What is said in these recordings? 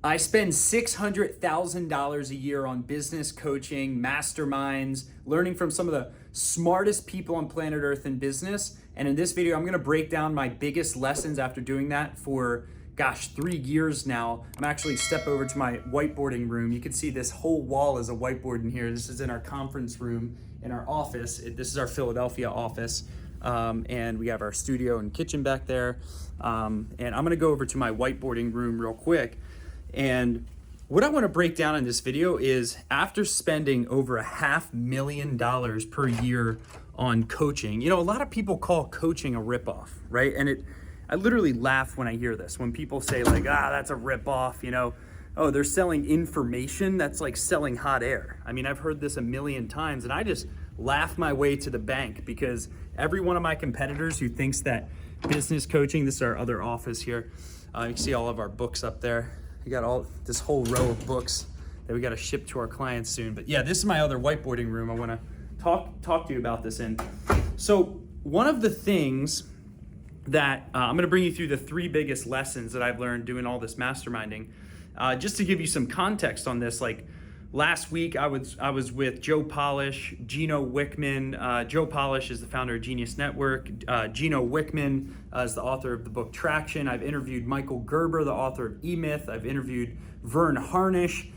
I spend $600,000 a year on business coaching, masterminds, learning from some of the smartest people on planet Earth in business. And in this video, I'm gonna break down my biggest lessons after doing that for, 3 years now. I'm actually step over to my whiteboarding room. You can see this whole wall is a whiteboard in here. This is in our conference room in our office. This is our Philadelphia office. And we have our studio and kitchen back there. And I'm gonna go over to my whiteboarding room real quick. And what I want to break down in this video is after spending over $500,000 per year on coaching, a lot of people call coaching a ripoff, right? And I literally laugh when I hear this, when people say like, that's a ripoff, oh, they're selling information. That's like selling hot air. I mean, I've heard this a million times and I just laugh my way to the bank because every one of my competitors who thinks that business coaching, this is our other office here. You can see all of our books up there. We got this whole row of books that we got to ship to our clients soon. But yeah, this is my other whiteboarding room. I want to talk to you about this in. So one of the things that I'm going to bring you through the 3 biggest lessons that I've learned doing all this masterminding. Just to give you some context on this, like last week I was with Joe Polish, Gino Wickman. Joe Polish is the founder of Genius Network. Gino Wickman is the author of the book Traction. I've interviewed Michael Gerber, the author of E-Myth. I've interviewed Vern Harnish,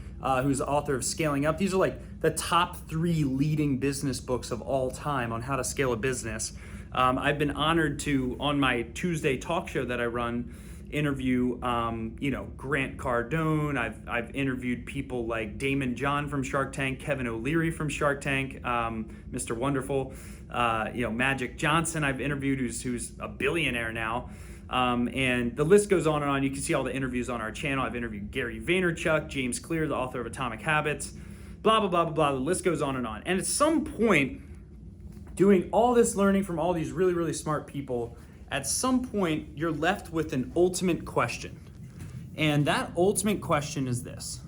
who's the author of Scaling Up. These are like the top 3 leading business books of all time on how to scale a business. I've been honored to, on my Tuesday talk show that I run, interview Grant Cardone. I've interviewed people like Damon John from Shark Tank, Kevin O'Leary from Shark Tank, Mr. Wonderful, Magic Johnson I've interviewed, who's a billionaire now, and the list goes on and on. You can see all the interviews on our channel. I've interviewed Gary Vaynerchuk, James Clear, the author of Atomic Habits, blah blah blah blah blah. The list goes on and on. And at some point, doing all this learning from all these really really smart people, at some point, you're left with an ultimate question. And that ultimate question is this: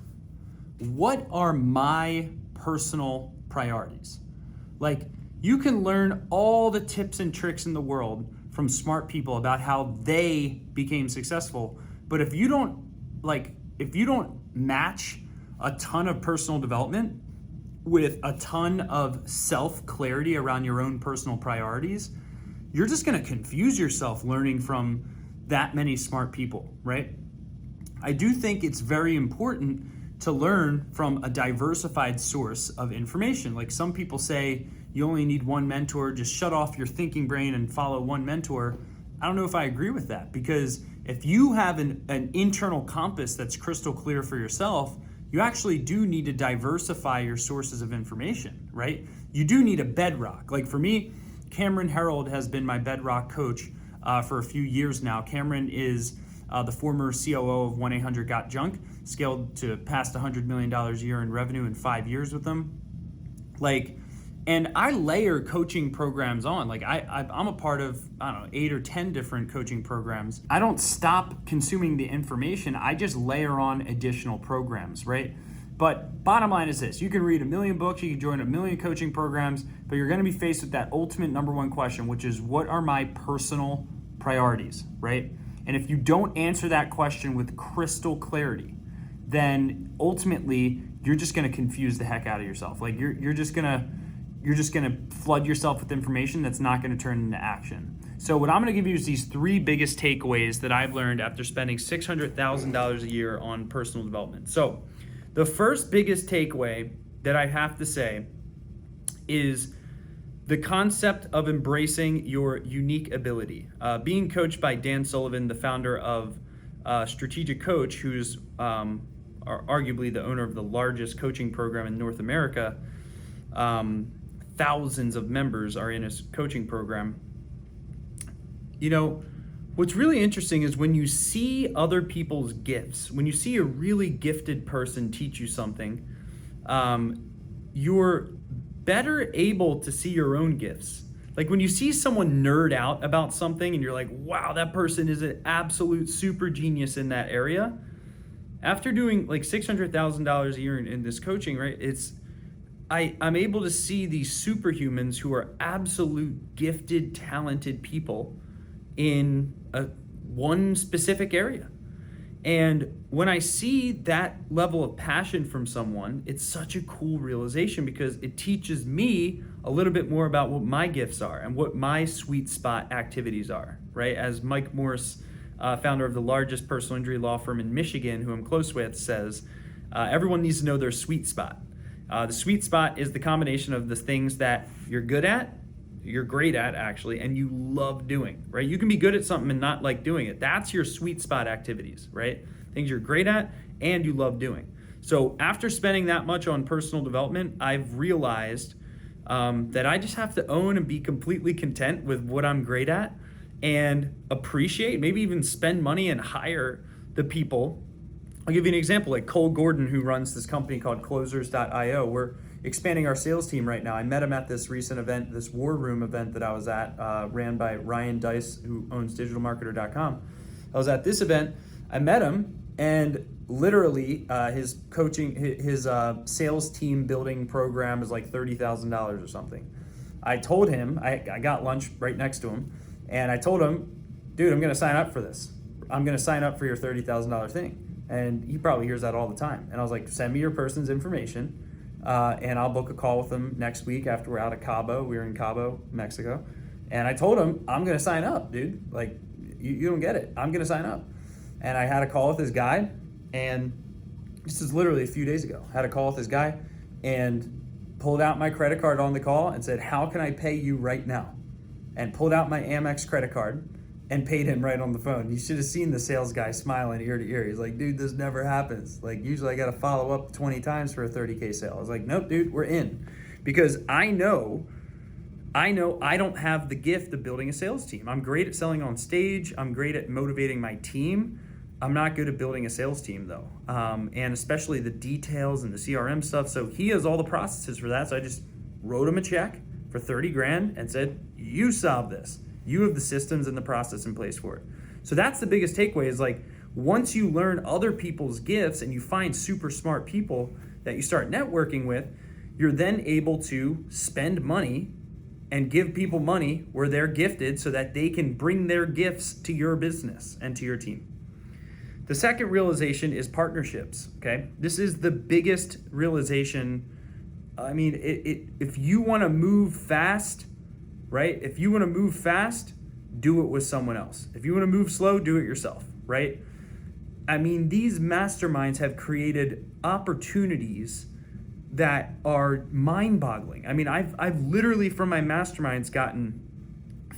what are my personal priorities? Like, you can learn all the tips and tricks in the world from smart people about how they became successful, but if you don't match a ton of personal development with a ton of self-clarity around your own personal priorities, you're just gonna confuse yourself learning from that many smart people, right? I do think it's very important to learn from a diversified source of information. Like some people say, you only need one mentor, just shut off your thinking brain and follow one mentor. I don't know if I agree with that, because if you have an internal compass that's crystal clear for yourself, you actually do need to diversify your sources of information, right? You do need a bedrock. Like for me, Cameron Herold has been my bedrock coach for a few years now. Cameron is the former COO of 1-800-GOT-JUNK, scaled to past $100 million a year in revenue in 5 years with them. And I layer coaching programs on. Like I'm a part of, 8 or 10 different coaching programs. I don't stop consuming the information. I just layer on additional programs, right? But bottom line is this: you can read 1 million books, you can join 1 million coaching programs, but you're gonna be faced with that ultimate number 1 question, which is, what are my personal priorities, right? And if you don't answer that question with crystal clarity, then ultimately you're just gonna confuse the heck out of yourself. Like you're just gonna flood yourself with information that's not gonna turn into action. So what I'm gonna give you is these 3 biggest takeaways that I've learned after spending $600,000 a year on personal development. So the first biggest takeaway that I have to say is the concept of embracing your unique ability. Being coached by Dan Sullivan, the founder of Strategic Coach, who's arguably the owner of the largest coaching program in North America. Thousands of members are in his coaching program. What's really interesting is when you see other people's gifts, when you see a really gifted person teach you something, you're better able to see your own gifts. Like when you see someone nerd out about something and you're like, wow, that person is an absolute super genius in that area. After doing like $600,000 a year in this coaching, right? I'm able to see these superhumans who are absolute gifted, talented people in one specific area. And when I see that level of passion from someone, it's such a cool realization because it teaches me a little bit more about what my gifts are and what my sweet spot activities are, right? As Mike Morse, founder of the largest personal injury law firm in Michigan, who I'm close with, says, everyone needs to know their sweet spot. The sweet spot is the combination of the things that you're good at, you're great at actually, and you love doing, right? You can be good at something and not like doing it. That's your sweet spot activities, right? Things you're great at and you love doing. So after spending that much on personal development, I've realized that I just have to own and be completely content with what I'm great at and appreciate, maybe even spend money and hire the people. I'll give you an example, like Cole Gordon, who runs this company called closers.io. We're expanding our sales team right now. I met him at this recent event, this War Room event that I was at, ran by Ryan Dice, who owns digitalmarketer.com. I was at this event, I met him, and literally his coaching, his sales team building program is like $30,000 or something. I told him, I got lunch right next to him, and I told him, dude, I'm gonna sign up for this. I'm gonna sign up for your $30,000 thing. And he probably hears that all the time. And I was like, send me your person's information, and I'll book a call with them next week after we're out of Cabo. We were in Cabo, Mexico. And I told him, I'm gonna sign up, dude. Like, you don't get it. I'm gonna sign up. And I had a call with this guy, and this is literally a few days ago. I had a call with this guy and pulled out my credit card on the call and said, how can I pay you right now? And pulled out my Amex credit card and paid him right on the phone. You should have seen the sales guy smiling ear to ear. He's like, dude, this never happens. Like, usually I got to follow up 20 times for a 30K sale. I was like, nope, dude, we're in. Because I know I don't have the gift of building a sales team. I'm great at selling on stage. I'm great at motivating my team. I'm not good at building a sales team though. And especially the details and the CRM stuff. So he has all the processes for that. So I just wrote him a check for 30 grand and said, you solve this. You have the systems and the process in place for it. So that's the biggest takeaway is like, once you learn other people's gifts and you find super smart people that you start networking with, you're then able to spend money and give people money where they're gifted so that they can bring their gifts to your business and to your team. The second realization is partnerships, okay? This is the biggest realization. I mean, if you wanna move fast, right? If you want to move fast, do it with someone else. If you want to move slow, do it yourself, right? I mean, these masterminds have created opportunities that are mind-boggling. I mean, I've literally from my masterminds gotten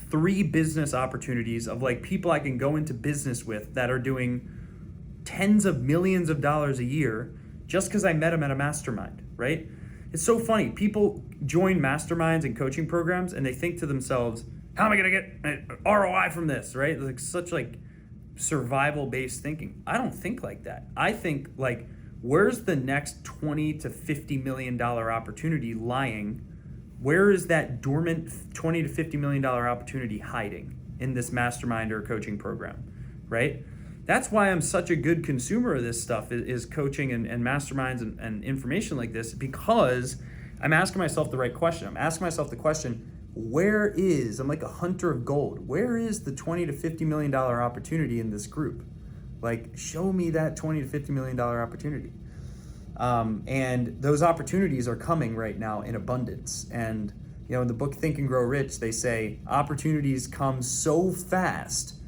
3 business opportunities of like people I can go into business with that are doing tens of millions of dollars a year just because I met them at a mastermind, right? It's so funny. People join masterminds and coaching programs and they think to themselves, how am I gonna get an ROI from this, right? It's like such like survival-based thinking. I don't think like that. I think like, where's the next $20 to $50 million opportunity lying? Where is that dormant $20 to $50 million opportunity hiding in this mastermind or coaching program, right? That's why I'm such a good consumer of this stuff is coaching and masterminds and information like this, because I'm asking myself the right question. I'm asking myself the question, I'm like a hunter of gold. Where is the $20 to $50 million opportunity in this group? Like, show me that $20 to $50 million opportunity. And those opportunities are coming right now in abundance. And, you know, in the book Think and Grow Rich, they say opportunities come so fast.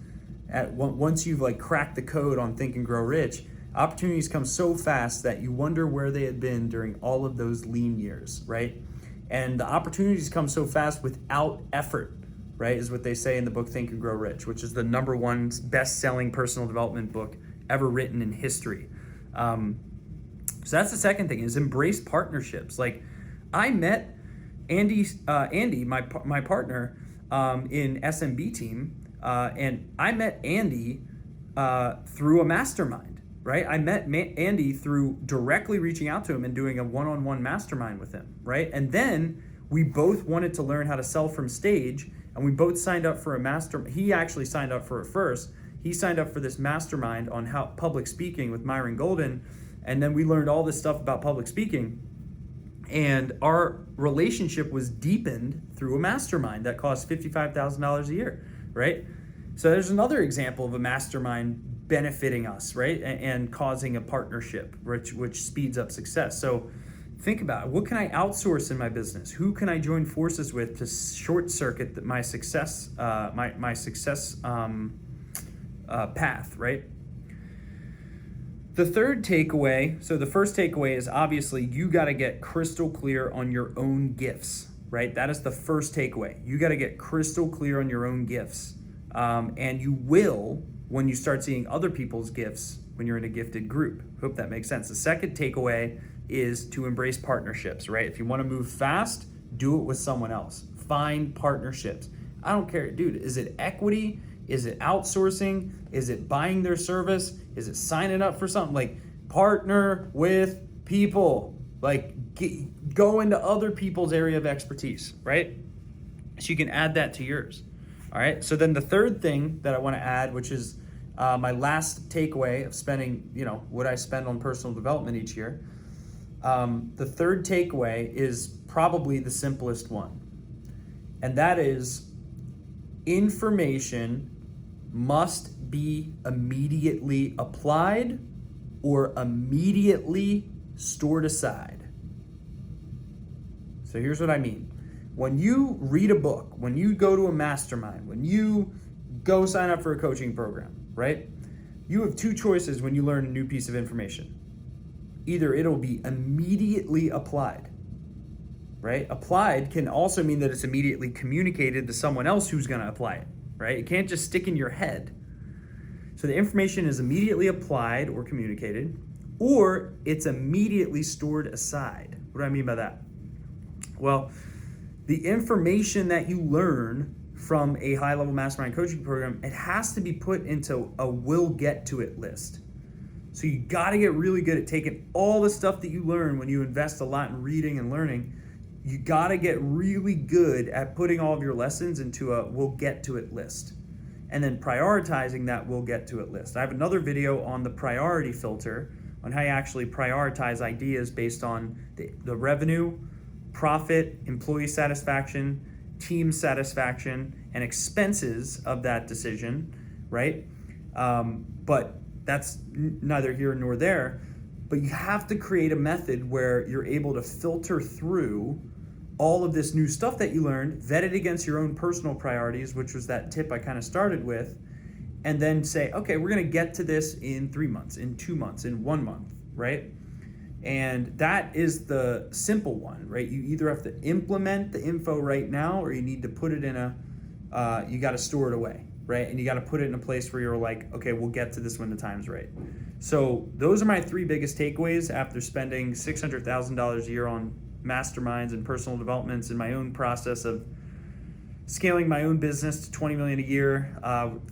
Once you've like cracked the code on Think and Grow Rich, opportunities come so fast that you wonder where they had been during all of those lean years, right? And the opportunities come so fast without effort, right? Is what they say in the book Think and Grow Rich, which is the #1 best-selling personal development book ever written in history. So that's the second thing, is embrace partnerships. Like, I met Andy, my partner in SMB Team. And I met Andy through a mastermind, right? I met Andy through directly reaching out to him and doing a one-on-one mastermind with him, right? And then we both wanted to learn how to sell from stage, and we both signed up for a he actually signed up for it first. He signed up for this mastermind on how public speaking with Myron Golden, and then we learned all this stuff about public speaking. And our relationship was deepened through a mastermind that cost $55,000 a year, right? So there's another example of a mastermind benefiting us, right? And causing a partnership, which speeds up success. So think about it. What can I outsource in my business? Who can I join forces with to short circuit my success, my success path, right? The third takeaway, so the first takeaway is obviously you got to get crystal clear on your own gifts, right? That is the first takeaway. You got to get crystal clear on your own gifts. And you will when you start seeing other people's gifts when you're in a gifted group. Hope that makes sense. The second takeaway is to embrace partnerships, right? If you want to move fast, do it with someone else. Find partnerships. I don't care, dude, is it equity? Is it outsourcing? Is it buying their service? Is it signing up for something? Like, partner with people. Like, go into other people's area of expertise, right? So you can add that to yours. All right. So then the third thing that I want to add, which is my last takeaway of spending, what I spend on personal development each year. The third takeaway is probably the simplest one. And that is information must be immediately applied or immediately stored aside. So here's what I mean. When you read a book, when you go to a mastermind, when you go sign up for a coaching program, right? You have two choices when you learn a new piece of information. Either it'll be immediately applied, right? Applied can also mean that it's immediately communicated to someone else who's going to apply it, right? It can't just stick in your head. So the information is immediately applied or communicated, or it's immediately stored aside. What do I mean by that? Well, the information that you learn from a high-level mastermind coaching program, it has to be put into a will get to it list. So you got to get really good at taking all the stuff that you learn when you invest a lot in reading and learning. You got to get really good at putting all of your lessons into a will get to it list and then prioritizing that will get to it list. I have another video on the priority filter on how you actually prioritize ideas based on the revenue, profit, employee satisfaction, team satisfaction, and expenses of that decision, right? But that's neither here nor there. But you have to create a method where you're able to filter through all of this new stuff that you learned, vet it against your own personal priorities, which was that tip I kind of started with, and then say, okay, we're going to get to this in 3 months, in 2 months, in 1 month, right? And that is the simple one, right? You either have to implement the info right now, or you need to put it in you got to store it away, right? And you got to put it in a place where you're like, okay, we'll get to this when the time's right. So those are my 3 biggest takeaways after spending $600,000 a year on masterminds and personal developments in my own process of scaling my own business to 20 million a year,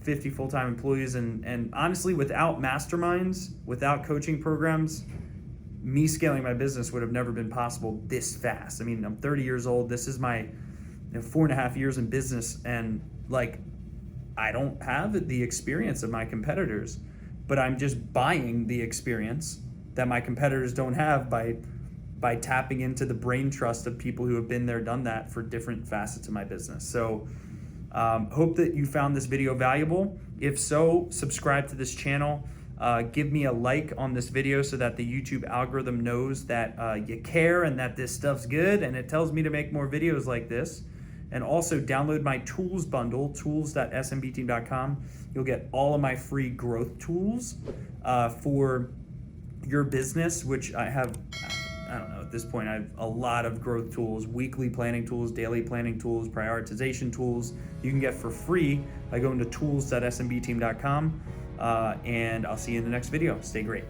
50 full-time employees. And honestly, without masterminds, without coaching programs, me scaling my business would have never been possible this fast. I mean, I'm 30 years old. This is my 4.5 years in business. And like, I don't have the experience of my competitors, but I'm just buying the experience that my competitors don't have by tapping into the brain trust of people who have been there, done that for different facets of my business. So hope that you found this video valuable. If so, subscribe to this channel. Give me a like on this video so that the YouTube algorithm knows that you care and that this stuff's good, and it tells me to make more videos like this. And also download my tools bundle, tools.smbteam.com. You'll get all of my free growth tools for your business, which I have, I don't know, at this point I have a lot of growth tools, weekly planning tools, daily planning tools, prioritization tools you can get for free by going to tools.smbteam.com. And I'll see you in the next video. Stay great.